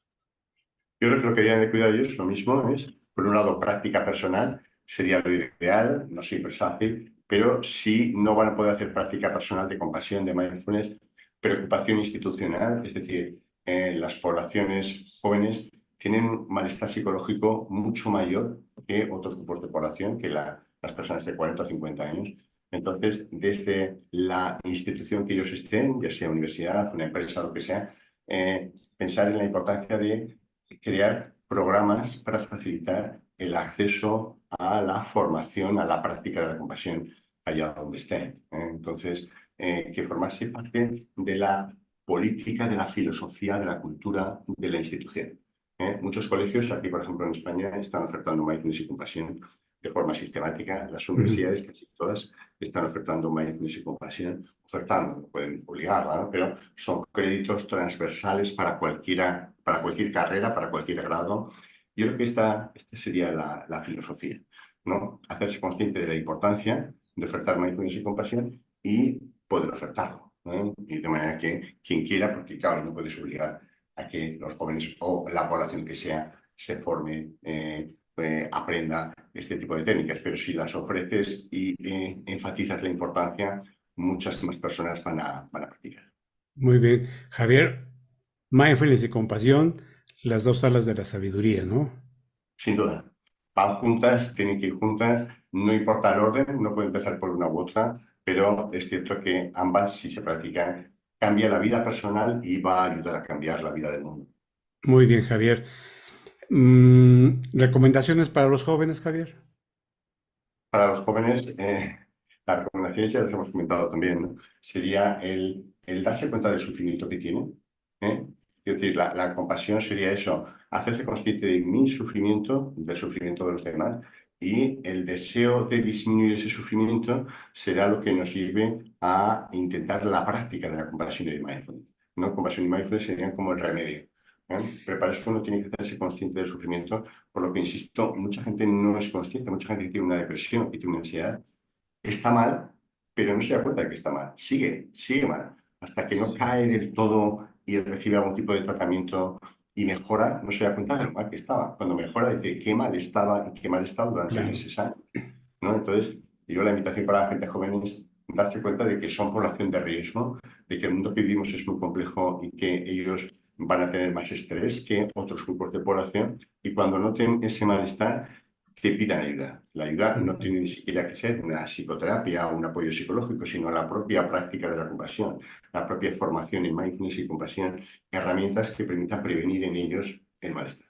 Yo creo que lo que deben de cuidar ellos lo mismo es, por un lado, práctica personal, sería lo ideal, no siempre es fácil, pero si no van a poder hacer práctica personal de compasión, de mindfulness, preocupación institucional, es decir, las poblaciones jóvenes tienen un malestar psicológico mucho mayor que otros grupos de población, que las personas de 40 o 50 años. Entonces, desde la institución que ellos estén, ya sea universidad, una empresa, lo que sea, pensar en la importancia de crear programas para facilitar el acceso a la formación, a la práctica de la compasión allá donde estén. Entonces, que formase parte de la política, de la filosofía, de la cultura de la institución. Muchos colegios, aquí por ejemplo en España, están ofertando mindfulness y compasión de forma sistemática. Las Ujú. universidades, casi todas, están ofertando mindfulness y compasión, ofertando, no pueden obligarla, ¿no? Pero son créditos transversales para cualquier carrera, para cualquier grado. Yo creo que esta sería la filosofía, ¿no? Hacerse consciente de la importancia de ofertar mindfulness y compasión y poder ofertarlo, ¿no? Y de manera que quien quiera, porque claro, no puedes obligar a que los jóvenes o la población que sea se forme, aprenda este tipo de técnicas, pero si las ofreces y enfatizas la importancia, muchas más personas van a practicar. Muy bien. Javier, mindfulness y compasión, las dos alas de la sabiduría, ¿no? Sin duda. Van juntas, tienen que ir juntas, no importa el orden, no pueden empezar por una u otra, pero es cierto que ambas, si se practican, cambia la vida personal y va a ayudar a cambiar la vida del mundo. Muy bien, Javier. ¿Recomendaciones para los jóvenes, Javier? Para los jóvenes, las recomendaciones ya las hemos comentado también, ¿no? Sería el darse cuenta del sufrimiento que tienen, ¿eh? Es decir, la compasión sería eso, hacerse consciente de mi sufrimiento, del sufrimiento de los demás, y el deseo de disminuir ese sufrimiento será lo que nos lleve a intentar la práctica de la compasión y de mindfulness, ¿no? Compasión y mindfulness serían como el remedio, ¿eh? Pero para eso uno tiene que hacerse consciente del sufrimiento, por lo que, insisto, mucha gente no es consciente, mucha gente que tiene una depresión, que tiene una ansiedad, está mal, pero no se da cuenta de que está mal. Sigue mal. Hasta que no Sí, cae del todo y recibe algún tipo de tratamiento y mejora, no se da cuenta de lo mal que estaba. Cuando mejora, dice qué mal estaba y qué mal estaba durante claro. meses, años, ¿no? Entonces, yo la invitación para la gente joven es darse cuenta de que son población de riesgo, de que el mundo que vivimos es muy complejo y que ellos van a tener más estrés que otros grupos de población, y cuando noten ese malestar, que pidan ayuda. La ayuda no Ujú. tiene ni siquiera que ser una psicoterapia o un apoyo psicológico, sino la propia práctica de la compasión, la propia formación en mindfulness y compasión, herramientas que permitan prevenir en ellos el malestar.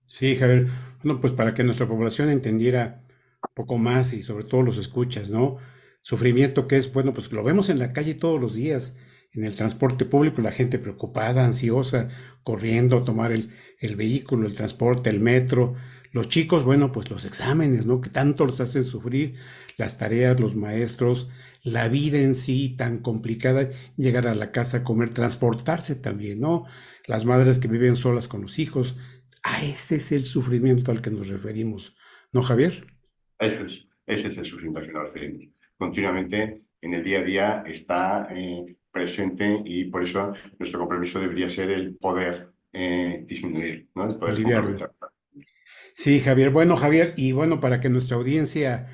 Sí, Javier. Bueno, pues para que nuestra población entendiera un poco más y sobre todo los escuchas, ¿no? Sufrimiento que es, bueno, pues lo vemos en la calle todos los días, en el transporte público, la gente preocupada, ansiosa, corriendo a tomar el vehículo, el transporte, el metro. Los chicos, bueno, pues los exámenes, ¿no? Que tanto los hacen sufrir, las tareas, los maestros, la vida en sí tan complicada, llegar a la casa a comer, transportarse también, ¿no? Las madres que viven solas con los hijos. A ese es el sufrimiento al que nos referimos, ¿no, Javier? Ese es el sufrimiento al que nos referimos. Continuamente en el día a día está presente, y por eso nuestro compromiso debería ser el poder disminuir, ¿no? El poder Aliviarlo. comprometer. Sí, Javier. Bueno, Javier, y bueno, para que nuestra audiencia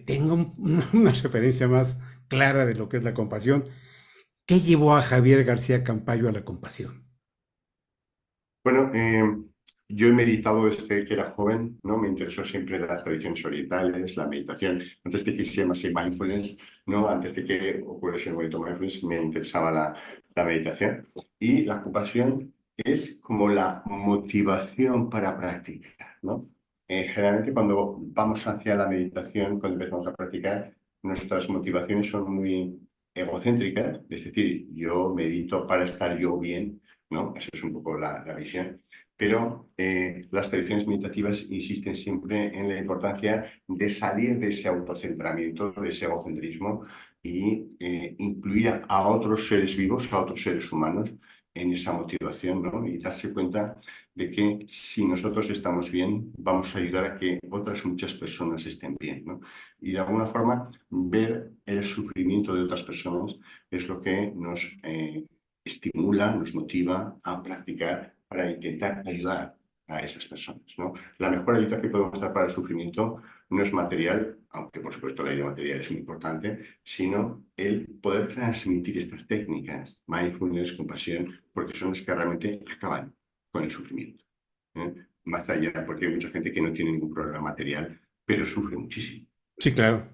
tenga una referencia más clara de lo que es la compasión, ¿qué llevó a Javier García Campayo a la compasión? Bueno, yo he meditado desde que era joven, ¿no? Me interesó siempre las tradiciones orientales, la meditación. Antes de que se llamase mindfulness, ¿no? Antes de que ocurriese el movimiento mindfulness, me interesaba la meditación. Y la compasión es como la motivación para practicar, ¿no? Generalmente cuando vamos hacia la meditación, cuando empezamos a practicar, nuestras motivaciones son muy egocéntricas, es decir, yo medito para estar yo bien, ¿no? Esa es un poco la visión. Pero las tradiciones meditativas insisten siempre en la importancia de salir de ese autocentramiento, de ese egocentrismo, y incluir a otros seres vivos, a otros seres humanos en esa motivación, ¿no? Y darse cuenta de que si nosotros estamos bien, vamos a ayudar a que otras muchas personas estén bien, ¿no? Y de alguna forma ver el sufrimiento de otras personas es lo que nos estimula, nos motiva a practicar para intentar ayudar a esas personas, ¿no? La mejor ayuda que podemos dar para el sufrimiento no es material, aunque por supuesto la ayuda material es muy importante, sino el poder transmitir estas técnicas, mindfulness, compasión, porque son las que realmente acaban con el sufrimiento, ¿eh? Más allá, porque hay mucha gente que no tiene ningún problema material, pero sufre muchísimo. Sí, claro.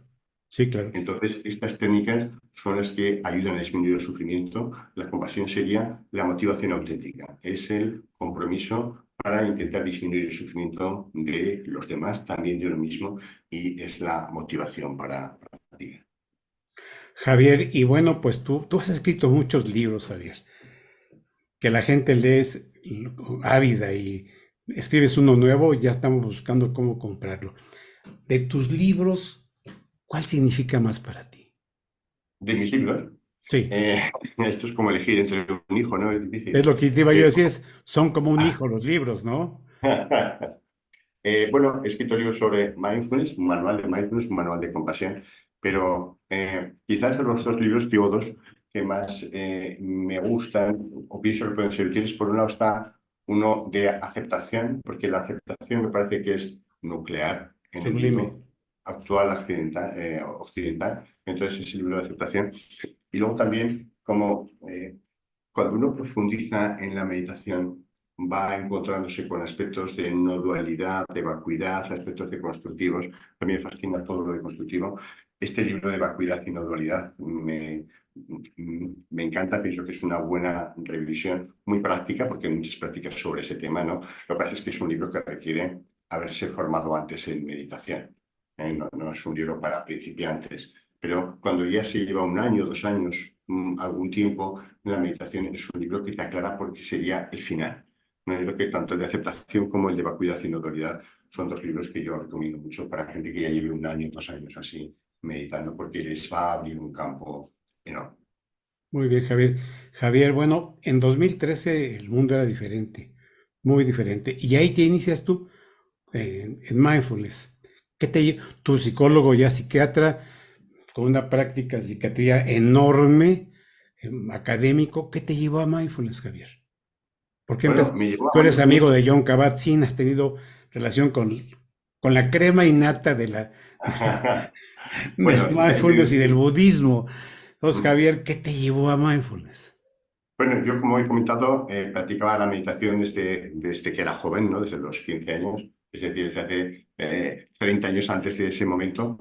Sí, claro. Entonces, estas técnicas son las que ayudan a disminuir el sufrimiento. La compasión sería la motivación auténtica, es el compromiso para intentar disminuir el sufrimiento de los demás, también de uno mismo, y es la motivación para la práctica. Javier, y bueno, pues tú has escrito muchos libros, Javier, que la gente lee es ávida y escribes uno nuevo y ya estamos buscando cómo comprarlo. de tus libros, ¿cuál significa más para ti? De mis libros, Sí, eh, esto es como elegir entre un hijo, ¿no? Es es difícil. lo que te iba yo a Eh, decir, son como un hijo los libros, ¿no? Bueno, he escrito libros sobre mindfulness, un manual de mindfulness, un manual de compasión, pero quizás de los dos libros, digo dos, que más me gustan o pienso que pueden ser útiles. Por un lado está uno de aceptación, porque la aceptación me parece que es nuclear en el Sublime. mundo actual occidental. Entonces, es el libro de aceptación. Y luego también, como cuando uno profundiza en la meditación, va encontrándose con aspectos de no dualidad, de vacuidad, aspectos de constructivos. A mí me fascina todo lo de constructivo. Este libro de vacuidad y no dualidad me encanta, pienso que es una buena revisión, muy práctica, porque hay muchas prácticas sobre ese tema, ¿no? Lo que pasa es que es un libro que requiere haberse formado antes en meditación. No es un libro para principiantes. Pero cuando ya se lleva un año, 2 años, algún tiempo, la meditación es un libro que te aclara porque sería el final. Un libro que tanto el de aceptación como el de vacuidad y notoriedad son dos libros que yo recomiendo mucho para gente que ya lleve un año, 2 años así meditando, porque les va a abrir un campo enorme. Muy bien, Javier. Javier, bueno, en 2013 el mundo era diferente, muy diferente. Y ahí te inicias tú en mindfulness. Tu psicólogo ya psiquiatra, con una práctica de psiquiatría enorme, académico, ¿qué te llevó a mindfulness, Javier? ¿Por qué Bueno, me llevó Tú a eres amigo mindfulness. de John Kabat-Zinn, has tenido relación con la crema innata del Bueno, mindfulness y del budismo. Entonces, Javier, ¿qué te llevó a mindfulness? bueno, yo como he comentado, practicaba la meditación desde que era joven, ¿no? Desde los 15 años, es decir, desde hace 30 años antes de ese momento.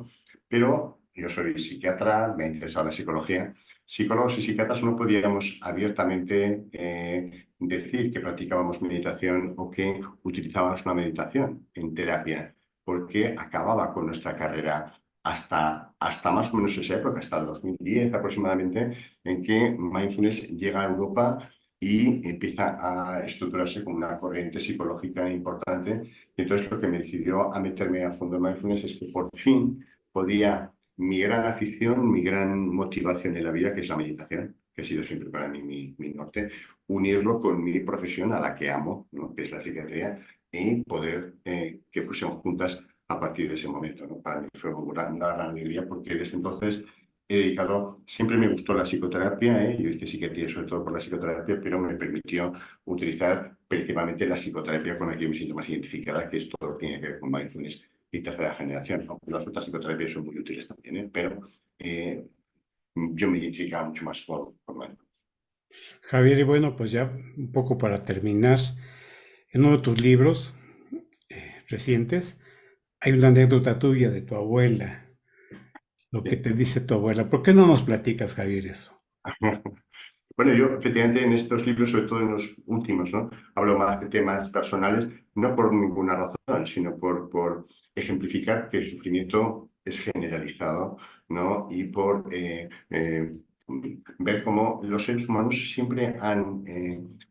Pero yo soy psiquiatra, me ha interesado la psicología. Psicólogos y psiquiatras no podíamos abiertamente decir que practicábamos meditación o que utilizábamos una meditación en terapia, porque acababa con nuestra carrera hasta más o menos esa época, hasta el 2010 aproximadamente, en que mindfulness llega a Europa y empieza a estructurarse como una corriente psicológica importante. Y entonces lo que me decidió a meterme a fondo en mindfulness es que por fin podía mi gran afición, mi gran motivación en la vida, que es la meditación, que ha sido siempre para mí mi norte, unirlo con mi profesión a la que amo, ¿no? Que es la psiquiatría, y poder que fuésemos juntas a partir de ese momento, ¿no? Para mí fue una gran alegría porque desde entonces he dedicado, siempre me gustó la psicoterapia, ¿eh? Yo hice psiquiatría sobre todo por la psicoterapia, pero me permitió utilizar principalmente la psicoterapia con la que yo me siento más identificada, que es todo lo que tiene que ver con mindfulness y tercera generación, aunque las otras psicoterapias son muy útiles también, ¿eh? Pero eh, yo me identificaba mucho más con mindfulness. Javier, y bueno, pues ya un poco para terminar, en uno de tus libros recientes hay una anécdota tuya de tu abuela, lo que ¿Sí? te dice tu abuela. ¿Por qué no nos platicas, Javier, eso? Bueno, yo efectivamente en estos libros, sobre todo en los últimos, ¿no? Hablo más de temas personales, no por ninguna razón, sino por ejemplificar que el sufrimiento es generalizado, ¿no? Y por ver cómo los seres humanos siempre han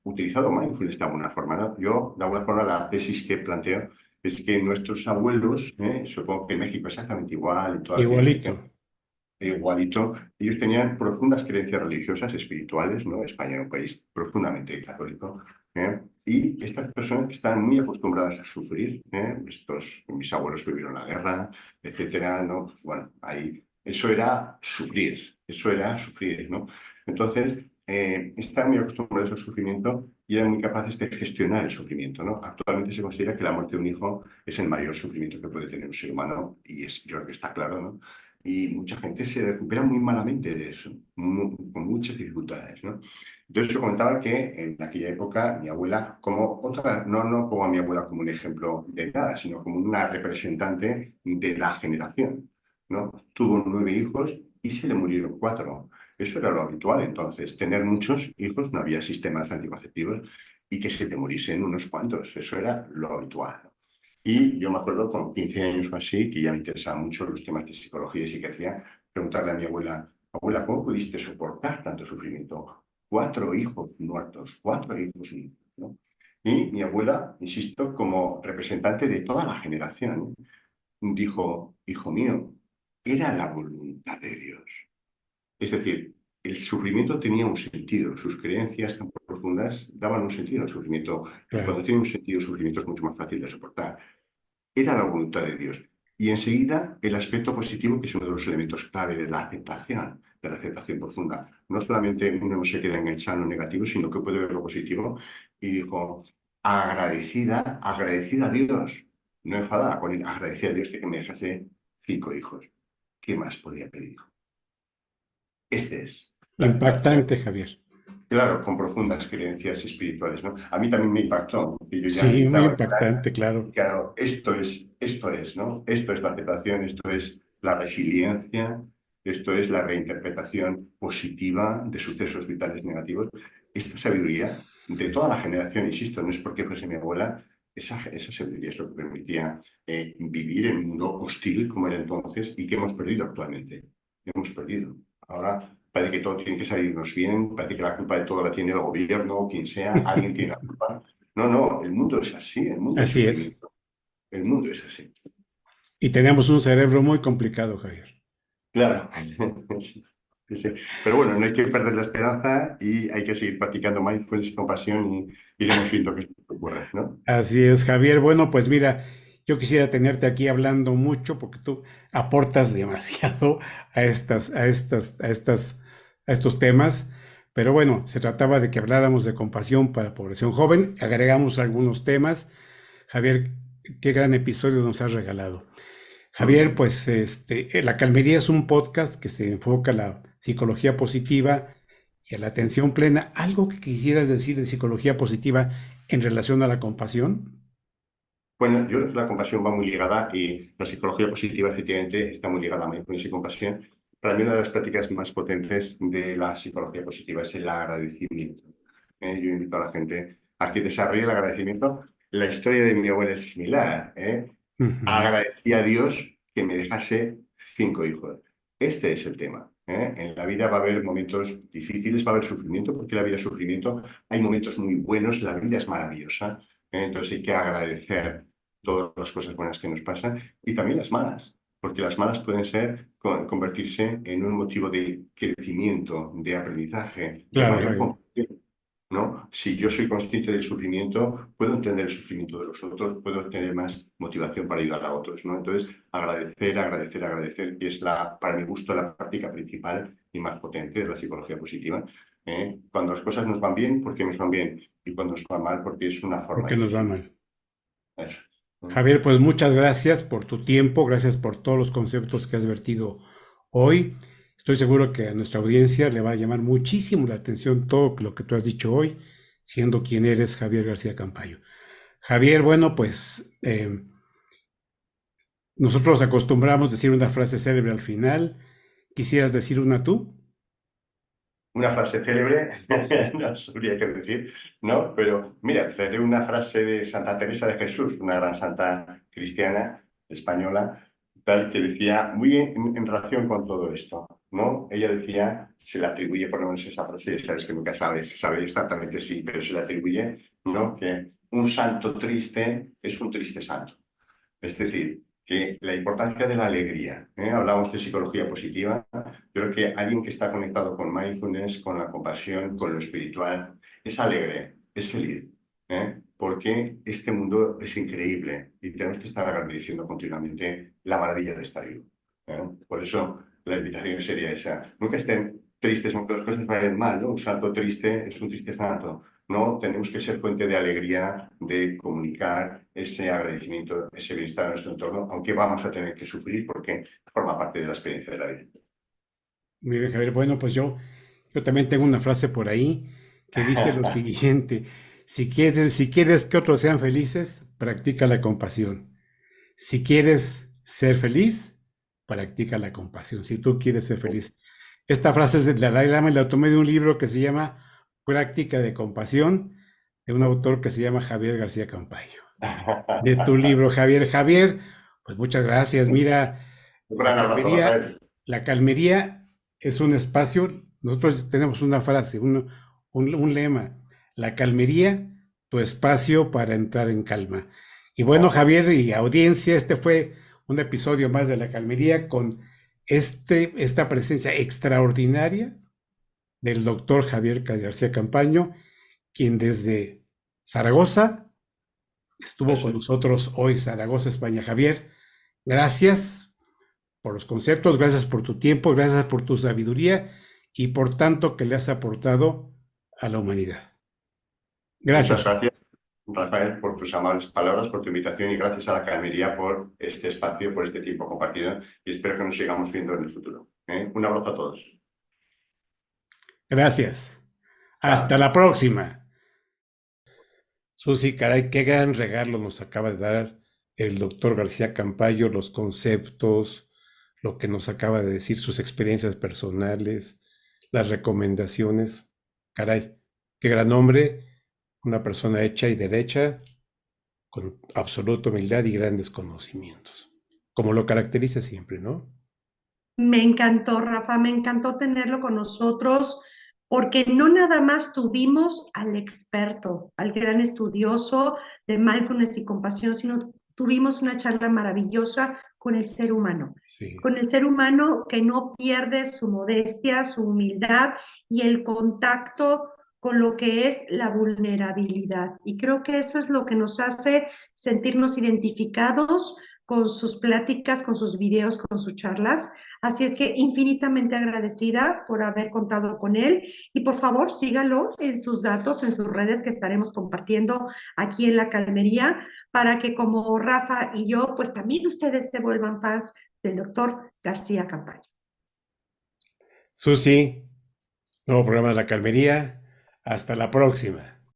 utilizado mindfulness de alguna forma, ¿no? Yo, de alguna forma, la tesis que planteo es que nuestros abuelos, supongo que en México exactamente igual, en toda Igualito. Latinoamérica, igualito, ellos tenían profundas creencias religiosas, espirituales, ¿no? España era un país profundamente católico, ¿eh? Y estas personas que estaban muy acostumbradas a sufrir, mis abuelos que vivieron la guerra, etcétera, ¿no? Pues bueno, ahí, eso era sufrir, ¿no? Entonces, estaban muy acostumbrados al sufrimiento y eran muy capaces de gestionar el sufrimiento, ¿no? Actualmente se considera que la muerte de un hijo es el mayor sufrimiento que puede tener un ser humano y yo creo que está claro, ¿no? Y mucha gente se recupera muy malamente de eso, con muchas dificultades, ¿no? Entonces yo comentaba que en aquella época mi abuela, como otra, no como a mi abuela como un ejemplo de nada, sino como una representante de la generación, ¿no? Tuvo 9 hijos y se le murieron 4. Eso era lo habitual entonces, tener muchos hijos, no había sistemas anticonceptivos y que se te muriesen unos cuantos, eso era lo habitual. Y yo me acuerdo con 15 años o así, que ya me interesaban mucho los temas de psicología y psiquiatría, preguntarle a mi abuela, abuela, ¿cómo pudiste soportar tanto sufrimiento? 4 hijos muertos, 4 hijos muertos, ¿no? Y mi abuela, insisto, como representante de toda la generación, dijo, hijo mío, era la voluntad de Dios. Es decir, el sufrimiento tenía un sentido, sus creencias tan profundas daban un sentido al sufrimiento, y Claro. cuando tiene un sentido, el sufrimiento es mucho más fácil de soportar. Era la voluntad de Dios. Y enseguida el aspecto positivo, que es uno de los elementos clave de la aceptación profunda. No solamente uno no se queda enganchado en lo negativo, sino que puede ver lo positivo. Y dijo, agradecida a Dios, no enfadada con él, agradecida a Dios de que me dejase 5 hijos. ¿Qué más podía pedir? Este es. Impactante, Javier. Claro, con profundas creencias espirituales, ¿no? A mí también me impactó, que yo ya Sí, muy necesitaba. impactante, claro. Claro, esto es, ¿no? Esto es la aceptación, esto es la resiliencia, esto es la reinterpretación positiva de sucesos vitales negativos. Esta sabiduría de toda la generación, insisto, no es porque fuese mi abuela, esa sabiduría es lo que permitía vivir en un mundo hostil como era entonces y que hemos perdido actualmente. Hemos perdido. Ahora parece que todo tiene que salirnos bien, parece que la culpa de todo la tiene el gobierno, quien sea, alguien tiene la culpa. No, no, el mundo es así, el mundo es Así es. sufrimiento, el mundo es así. Y tenemos un cerebro muy complicado, Javier. Claro. Sí, sí, sí. Pero bueno, no hay que perder la esperanza y hay que seguir practicando mindfulness y compasión y iremos viendo qué ocurre, ¿no? Así es, Javier. Bueno, pues mira, yo quisiera tenerte aquí hablando mucho porque tú aportas demasiado a estos temas. Pero bueno, se trataba de que habláramos de compasión para población joven. Agregamos algunos temas. Javier, qué gran episodio nos has regalado. Javier, Ujú. pues La Calmería es un podcast que se enfoca a la psicología positiva y a la atención plena. ¿Algo que quisieras decir de psicología positiva en relación a la compasión? Bueno, yo creo que la compasión va muy ligada y la psicología positiva efectivamente está muy ligada a mindfulness y compasión. Para mí una de las prácticas más potentes de la psicología positiva es el agradecimiento. Yo invito a la gente a que desarrolle el agradecimiento. La historia de mi abuela es similar. Ujú. Agradecí a Dios que me dejase 5 hijos. Este es el tema. En la vida va a haber momentos difíciles, va a haber sufrimiento, porque la vida es sufrimiento. Hay momentos muy buenos, la vida es maravillosa. Entonces hay que agradecer todas las cosas buenas que nos pasan y también las malas, porque las malas pueden ser convertirse en un motivo de crecimiento, de aprendizaje, de Claro, mayor Javier. comprensión. ¿No? Si yo soy consciente del sufrimiento, puedo entender el sufrimiento de los otros, puedo tener más motivación para ayudar a otros, ¿no? Entonces, agradecer, que es para mi gusto, la práctica principal y más potente de la psicología positiva. Cuando las cosas nos van bien, porque nos van bien, y cuando nos van mal, porque es una forma Porque de nos va crecimiento. mal. Eso. Javier, pues muchas gracias por tu tiempo, gracias por todos los conceptos que has vertido hoy. Estoy seguro que a nuestra audiencia le va a llamar muchísimo la atención todo lo que tú has dicho hoy, siendo quien eres, Javier García Campayo. Javier, bueno, pues nosotros acostumbramos decir una frase célebre al final. ¿Quisieras decir una tú? Una frase célebre, no sabría qué decir, ¿no? Pero mira, traeré una frase de Santa Teresa de Jesús, una gran santa cristiana española, tal que decía, muy en relación con todo esto, ¿no? Ella decía, se le atribuye por lo menos esa frase, sabes que nunca sabes, se sabe exactamente sí, pero se le atribuye, ¿no? Que un santo triste es un triste santo. Es decir, que la importancia de la alegría, hablamos de psicología positiva, creo que alguien que está conectado con mindfulness, con la compasión, con lo espiritual, es alegre, es feliz, porque este mundo es increíble y tenemos que estar agradeciendo continuamente la maravilla de estar vivo. Por eso la invitación sería esa. Nunca estén tristes aunque las cosas vayan mal, ¿no? Un santo triste es un triste santo. No, tenemos que ser fuente de alegría, de comunicar ese agradecimiento, ese bienestar a nuestro entorno, aunque vamos a tener que sufrir porque forma parte de la experiencia de la vida. Muy bien, Javier. Bueno, pues yo también tengo una frase por ahí que dice lo siguiente: si quieres que otros sean felices, practica la compasión. Si quieres ser feliz, practica la compasión. Si tú quieres ser feliz. Esta frase es de Dalai Lama y la tomé de un libro que se llama Práctica de Compasión, de un autor que se llama Javier García Campayo. De tu libro, Javier. Javier, pues muchas gracias. Mira, Un la gran abrazo, calmería, Rafael. la calmería es un espacio. Nosotros tenemos una frase, un lema. La calmería, tu espacio para entrar en calma. Y bueno, Javier y audiencia, este fue un episodio más de La Calmería con esta presencia extraordinaria del doctor Javier García Campaño, quien desde Zaragoza estuvo con nosotros hoy, Zaragoza, España. Javier, gracias por los conceptos, gracias por tu tiempo, gracias por tu sabiduría y por tanto que le has aportado a la humanidad. Gracias. Muchas gracias, Rafael, por tus amables palabras, por tu invitación y gracias a la Calmería por este espacio, por este tiempo compartido y espero que nos sigamos viendo en el futuro. Un abrazo a todos. Gracias. Chao. Hasta la próxima. Susi, caray, qué gran regalo nos acaba de dar el doctor García Campayo, los conceptos, lo que nos acaba de decir, sus experiencias personales, las recomendaciones. Caray, qué gran hombre, una persona hecha y derecha, con absoluta humildad y grandes conocimientos, como lo caracteriza siempre, ¿no? Me encantó, Rafa, me encantó tenerlo con nosotros porque no nada más tuvimos al experto, al gran estudioso de mindfulness y compasión, sino tuvimos una charla maravillosa con el ser humano. Sí. Con el ser humano que no pierde su modestia, su humildad y el contacto con lo que es la vulnerabilidad. Y creo que eso es lo que nos hace sentirnos identificados con sus pláticas, con sus videos, con sus charlas. Así es que infinitamente agradecida por haber contado con él y por favor sígalo en sus datos, en sus redes que estaremos compartiendo aquí en La Calmería para que como Rafa y yo, pues también ustedes se vuelvan fans del doctor García Campaño. Susi, nuevo programa de La Calmería. Hasta la próxima.